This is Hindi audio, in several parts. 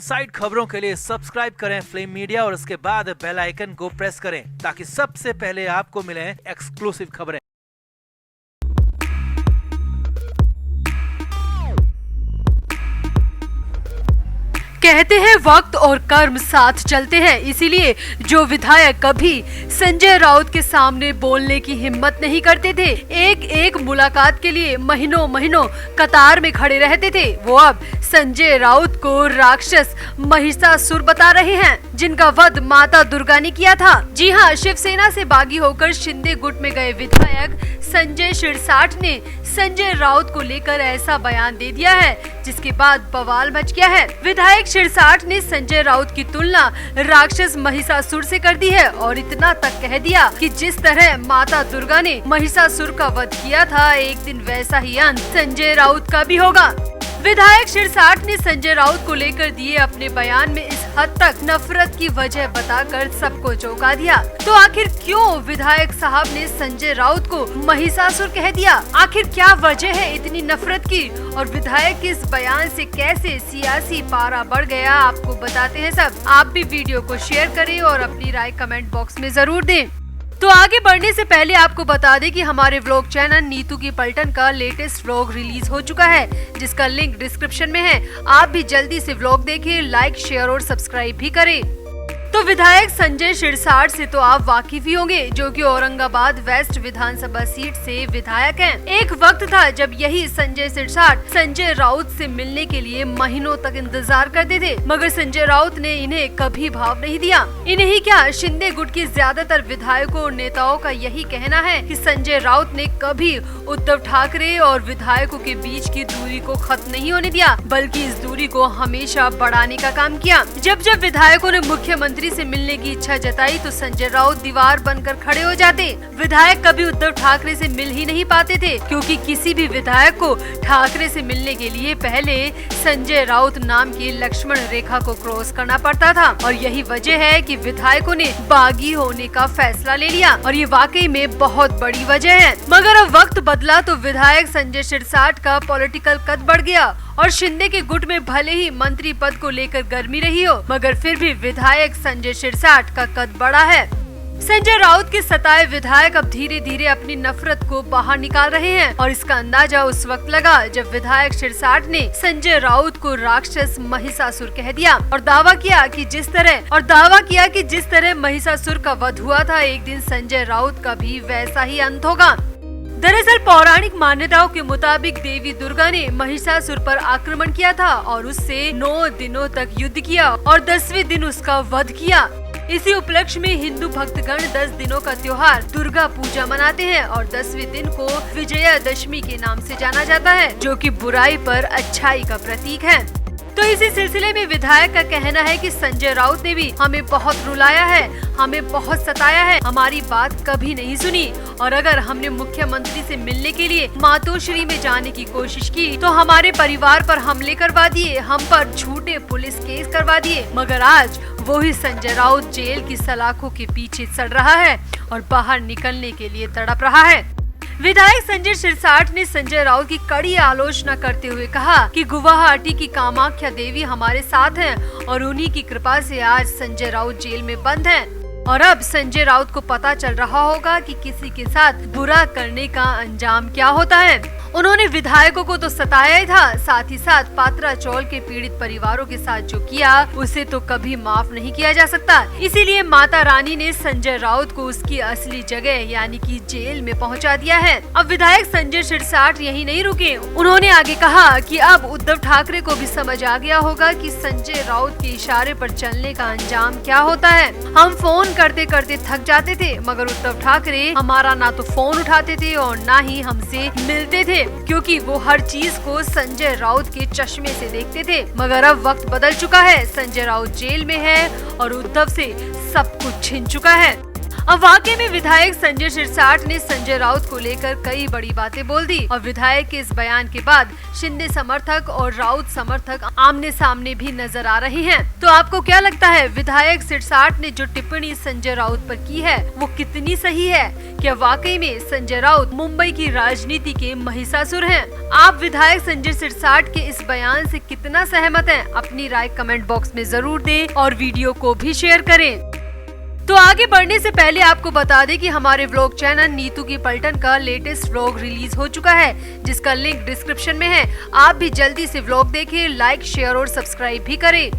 साइड खबरों के लिए सब्सक्राइब करें फ्लेम मीडिया और उसके बाद बेल आइकन को प्रेस करें ताकि सबसे पहले आपको मिले एक्सक्लूसिव खबरें। कहते हैं वक्त और कर्म साथ चलते हैं, इसीलिए जो विधायक कभी संजय राउत के सामने बोलने की हिम्मत नहीं करते थे, एक एक मुलाकात के लिए महीनों महीनों कतार में खड़े रहते थे, वो अब संजय राउत को राक्षस महिषासुर बता रहे हैं, जिनका वध माता दुर्गा ने किया था। जी हाँ, शिवसेना से बागी होकर शिंदे गुट में गए विधायक संजय शिरसाट ने संजय राउत को लेकर ऐसा बयान दे दिया है, जिसके बाद बवाल मच गया है। विधायक शिरसाट ने संजय राउत की तुलना राक्षस महिषासुर से कर दी है और इतना तक कह दिया कि जिस तरह माता दुर्गा ने महिषासुर का वध किया था, एक दिन वैसा ही अंत संजय राउत का भी होगा। विधायक शिरसाट ने संजय राउत को लेकर दिए अपने बयान में इस हद तक नफरत की वजह बताकर सबको चौंका दिया। तो आखिर क्यों विधायक साहब ने संजय राउत को महिषासुर कह दिया? आखिर क्या वजह है इतनी नफरत की? और विधायक के इस बयान से कैसे सियासी पारा बढ़ गया, आपको बताते हैं सब। आप भी वीडियो को शेयर करें और अपनी राय कमेंट बॉक्स में जरूर दें। तो आगे बढ़ने से पहले आपको बता दें कि हमारे व्लॉग चैनल नीतू की पलटन का लेटेस्ट व्लॉग रिलीज हो चुका है, जिसका लिंक डिस्क्रिप्शन में है। आप भी जल्दी से व्लॉग देखें, लाइक, शेयर और सब्सक्राइब भी करें। तो विधायक संजय शिरसाट से तो आप वाकिफ ही होंगे, जो कि औरंगाबाद वेस्ट विधानसभा सीट से विधायक हैं। एक वक्त था जब यही संजय शिरसाट संजय राउत से मिलने के लिए महीनों तक इंतजार करते थे, मगर संजय राउत ने इन्हें कभी भाव नहीं दिया। इन्हें ही क्या, शिंदे गुट के ज्यादातर विधायकों और नेताओं का यही कहना है कि संजय राउत ने कभी उद्धव ठाकरे और विधायकों के बीच की दूरी को खत्म नहीं होने दिया, बल्कि इस दूरी को हमेशा बढ़ाने का काम किया। जब जब विधायकों ने मुख्यमंत्री से मिलने की इच्छा जताई तो संजय राउत दीवार बनकर खड़े हो जाते। विधायक कभी उद्धव ठाकरे से मिल ही नहीं पाते थे, क्योंकि किसी भी विधायक को ठाकरे से मिलने के लिए पहले संजय राउत नाम की लक्ष्मण रेखा को क्रॉस करना पड़ता था। और यही वजह है कि विधायकों ने बागी होने का फैसला ले लिया, और ये वाकई में बहुत बड़ी वजह है। मगर अब वक्त बदला तो विधायक संजय शिरसाट का पॉलिटिकल कद बढ़ गया, और शिंदे के गुट में भले ही मंत्री पद को लेकर गर्मी रही हो, मगर फिर भी विधायक संजय शिरसाट का कद बढ़ा है। संजय राउत के सताए विधायक अब धीरे धीरे अपनी नफरत को बाहर निकाल रहे हैं, और इसका अंदाजा उस वक्त लगा जब विधायक शिरसाट ने संजय राउत को राक्षस महिषासुर कह दिया और दावा किया कि जिस तरह महिषासुर का वध हुआ था, एक दिन संजय राउत का भी वैसा ही अंत होगा। दरअसल पौराणिक मान्यताओं के मुताबिक देवी दुर्गा ने महिषासुर पर आक्रमण किया था और उससे 9 दिनों तक युद्ध किया और 10वें दिन उसका वध किया। इसी उपलक्ष्य में हिंदू भक्तगण 10 दिनों का त्योहार दुर्गा पूजा मनाते हैं और 10वें दिन को विजयादशमी के नाम से जाना जाता है, जो कि बुराई पर अच्छाई का प्रतीक है। तो इसी सिलसिले में विधायक का कहना है कि संजय राउत ने भी हमें बहुत रुलाया है, हमें बहुत सताया है, हमारी बात कभी नहीं सुनी, और अगर हमने मुख्यमंत्री से मिलने के लिए मातोश्री में जाने की कोशिश की तो हमारे परिवार पर हमले करवा दिए, हम पर झूठे पुलिस केस करवा दिए। मगर आज वो ही संजय राउत जेल की सलाखों के पीछे सड़ रहा है और बाहर निकलने के लिए तड़प रहा है। विधायक संजय शिरसाट ने संजय राउत की कड़ी आलोचना करते हुए कहा कि गुवाहाटी की कामाख्या देवी हमारे साथ हैं और उन्हीं की कृपा से आज संजय राउत जेल में बंद हैं। और अब संजय राउत को पता चल रहा होगा कि किसी के साथ बुरा करने का अंजाम क्या होता है। उन्होंने विधायकों को तो सताया ही था, साथ ही साथ पात्राचौल के पीड़ित परिवारों के साथ जो किया उसे तो कभी माफ नहीं किया जा सकता। इसीलिए माता रानी ने संजय राउत को उसकी असली जगह यानी कि जेल में पहुंचा दिया है। अब विधायक संजय शिरसाट यही नहीं रुके, उन्होंने आगे कहा कि अब उद्धव ठाकरे को भी समझ आ गया होगा कि संजय राउत के इशारे पर चलने का अंजाम क्या होता है। हम फोन करते करते थक जाते थे, मगर उद्धव ठाकरे हमारा ना तो फोन उठाते थे और ना ही हमसे मिलते थे, क्योंकि वो हर चीज को संजय राउत के चश्मे से देखते थे। मगर अब वक्त बदल चुका है, संजय राउत जेल में है और उद्धव से सब कुछ छिन चुका है। अब वाकई में विधायक संजय सिरसाट ने संजय राउत को लेकर कई बड़ी बातें बोल दी और विधायक के इस बयान के बाद शिंदे समर्थक और राउत समर्थक आमने सामने भी नजर आ रहे हैं। तो आपको क्या लगता है, विधायक सिरसाट ने जो टिप्पणी संजय राउत पर की है वो कितनी सही है? क्या वाकई में संजय राउत मुंबई की राजनीति के महिषासुर हैं? आप विधायक संजय सिरसाट के इस बयान से कितना सहमत हैं? अपनी राय कमेंट बॉक्स में जरूर दें और वीडियो को भी शेयर करें। तो आगे बढ़ने से पहले आपको बता दें कि हमारे व्लॉग चैनल नीतू की पलटन का लेटेस्ट व्लॉग रिलीज हो चुका है, जिसका लिंक डिस्क्रिप्शन में है। आप भी जल्दी से व्लॉग देखें, लाइक, शेयर और सब्सक्राइब भी करें।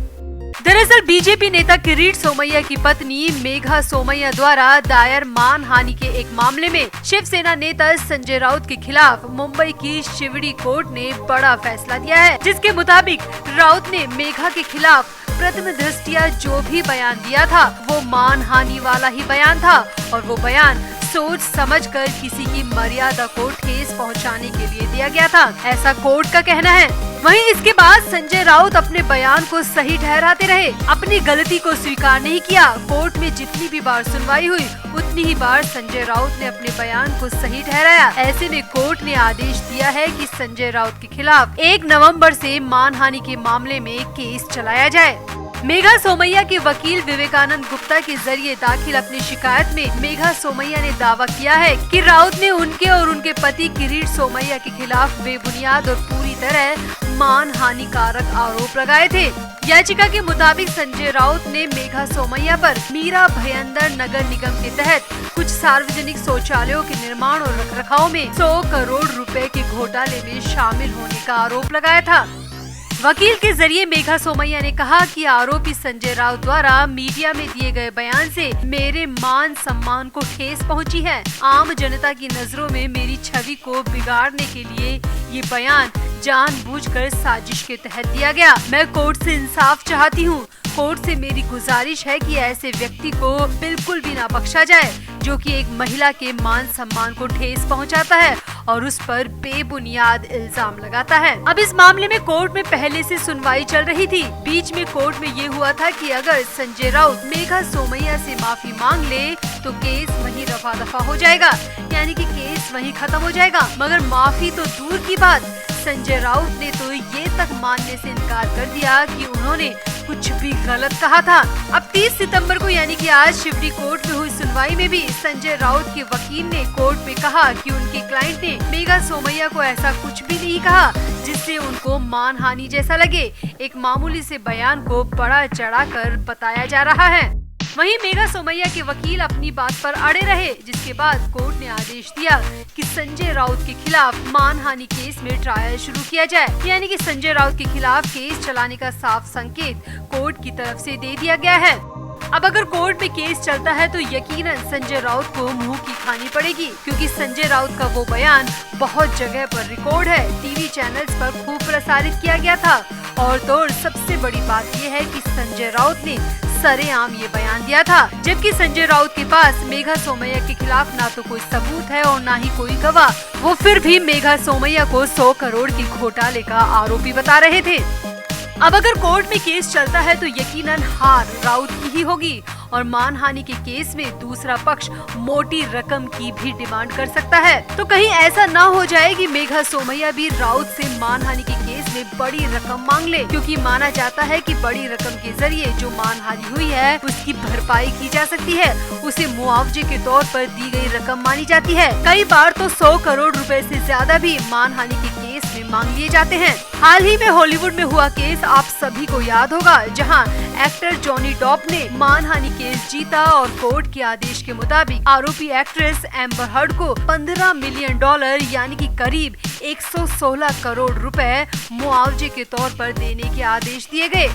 दरअसल बीजेपी नेता किरीट सोमैया की पत्नी मेघा सोमैया द्वारा दायर मानहानि के एक मामले में शिवसेना नेता संजय राउत के खिलाफ मुंबई की शिवड़ी कोर्ट ने बड़ा फैसला दिया है, जिसके मुताबिक राउत ने मेघा के खिलाफ प्रथम दृष्टया जो भी बयान दिया था वो मानहानि वाला ही बयान था और वो बयान सोच समझकर किसी की मर्यादा को ठेस पहुंचाने के लिए दिया गया था, ऐसा कोर्ट का कहना है। वहीं इसके बाद संजय राउत अपने बयान को सही ठहराते रहे, अपनी गलती को स्वीकार नहीं किया। कोर्ट में जितनी भी बार सुनवाई हुई उतनी ही बार संजय राउत ने अपने बयान को सही ठहराया। ऐसे में कोर्ट ने आदेश दिया है कि संजय राउत के खिलाफ 1 नवंबर से मानहानि के मामले में केस चलाया जाए। मेघा सोमैया के वकील विवेकानंद गुप्ता के जरिए दाखिल अपनी शिकायत में मेघा सोमैया ने दावा किया है कि राउत ने उनके और उनके पति किरीट सोमैया के खिलाफ बेबुनियाद और पूरी तरह मानहानिकारक आरोप लगाए थे। याचिका के मुताबिक संजय राउत ने मेघा सोमैया पर मीरा भयंदर नगर निगम के तहत कुछ सार्वजनिक शौचालयों के निर्माण और रखरखाव में 100 करोड़ रुपए के घोटाले में शामिल होने का आरोप लगाया था। वकील के जरिए मेघा सोमैया ने कहा कि आरोपी संजय राउत द्वारा मीडिया में दिए गए बयान से मेरे मान सम्मान को ठेस पहुंची है। आम जनता की नजरों में मेरी छवि को बिगाड़ने के लिए ये बयान जानबूझकर साजिश के तहत दिया गया। मैं कोर्ट से इंसाफ चाहती हूँ। कोर्ट से मेरी गुजारिश है कि ऐसे व्यक्ति को बिल्कुल भी ना बख्शा जाए जो कि एक महिला के मान सम्मान को ठेस पहुंचाता है और उस पर बेबुनियाद इल्जाम लगाता है। अब इस मामले में कोर्ट में पहले से सुनवाई चल रही थी। बीच में कोर्ट में ये हुआ था कि अगर संजय राउत मेघा सोमैया से माफी मांग ले तो केस वहीं रफा दफा हो जाएगा, यानी कि केस वहीं खत्म हो जाएगा। मगर माफी तो दूर की बात, संजय राउत ने तो ये तक मानने से इनकार कर दिया कि उन्होंने कुछ भी गलत कहा था। अब 30 सितंबर को यानी कि आज शिवड़ी कोर्ट में हुई सुनवाई में भी संजय राउत के वकील ने कोर्ट में कहा कि उनके क्लाइंट ने मेघा सोमैया को ऐसा कुछ भी नहीं कहा जिससे उनको मानहानि जैसा लगे। एक मामूली से बयान को बड़ा चढ़ाकर बताया जा रहा है। वहीं मेघा सोमैया के वकील अपनी बात पर अड़े रहे, जिसके बाद कोर्ट ने आदेश दिया कि संजय राउत के खिलाफ मानहानि केस में ट्रायल शुरू किया जाए, यानी कि संजय राउत के खिलाफ केस चलाने का साफ संकेत कोर्ट की तरफ से दे दिया गया है। अब अगर कोर्ट में केस चलता है तो यकीनन संजय राउत को मुंह की खानी पड़ेगी, क्योंकि संजय राउत का वो बयान बहुत जगह पर रिकॉर्ड है, टीवी चैनल्स पर खूब प्रसारित किया गया था। और तो सबसे बड़ी बात ये है कि संजय राउत ने सरेआम ये बयान दिया था, जबकि संजय राउत के पास मेघा सोमैया के खिलाफ ना तो कोई सबूत है और ना ही कोई गवाह। वो फिर भी मेघा सोमैया को 100 करोड़ के घोटाले का आरोपी बता रहे थे। अब अगर कोर्ट में केस चलता है तो यकीनन हार राउत की ही होगी और मानहानि के केस में दूसरा पक्ष मोटी रकम की भी डिमांड कर सकता है। तो कहीं ऐसा ना हो जाए कि मेघा सोमैया भी राउत से मानहानि के केस में बड़ी रकम मांग ले, क्योंकि माना जाता है कि बड़ी रकम के जरिए जो मानहानि हुई है उसकी भरपाई की जा सकती है, उसे मुआवजे के तौर पर दी गई रकम मानी जाती है। कई बार तो 100 करोड़ रुपए से ज्यादा भी मानहानि के केस में मांग लिए जाते हैं। हाल ही में हॉलीवुड में हुआ केस आप सभी को याद होगा, जहां एक्टर जॉनी डॉप ने मानहानि केस जीता और कोर्ट के आदेश के मुताबिक आरोपी एक्ट्रेस एम्बर हर्ड को $15 मिलियन यानी कि करीब 116 करोड़ रुपए मुआवजे के तौर पर देने के आदेश दिए गए।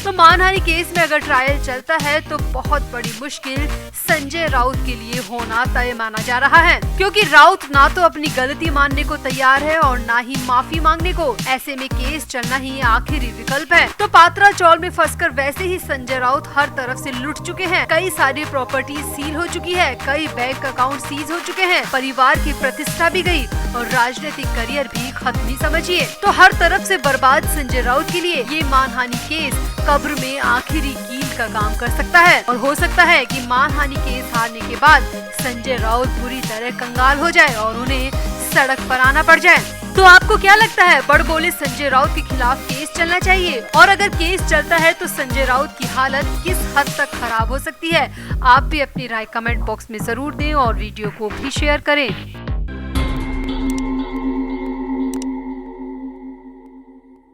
तो मानहानि केस में अगर ट्रायल चलता है तो बहुत बड़ी मुश्किल संजय राउत के लिए होना तय माना जा रहा है, क्योंकि राउत ना तो अपनी गलती मानने को तैयार है और ना ही माफी मांगने को। ऐसे में केस चलना ही आखिरी विकल्प है। तो पात्रा चौल में फंसकर वैसे ही संजय राउत हर तरफ से लुट चुके हैं। कई सारी प्रॉपर्टी सील हो चुकी है, कई बैंक अकाउंट सीज हो चुके हैं, परिवार की प्रतिष्ठा भी गई और राजनीतिक करियर भी खत्म ही समझिए। तो हर तरफ से बर्बाद संजय राउत के लिए ये मानहानि केस कब्र में आखिरी कील का काम कर सकता है और हो सकता है कि मानहानि केस हारने के बाद संजय राउत बुरी तरह कंगाल हो जाए और उन्हें सड़क पर आना पड़ जाए। तो आपको क्या लगता है, बड़बोले संजय राउत के खिलाफ केस चलना चाहिए? और अगर केस चलता है तो संजय राउत की हालत किस हद तक खराब हो सकती है? आप भी अपनी राय कमेंट बॉक्स में जरूर दें और वीडियो को भी शेयर करें।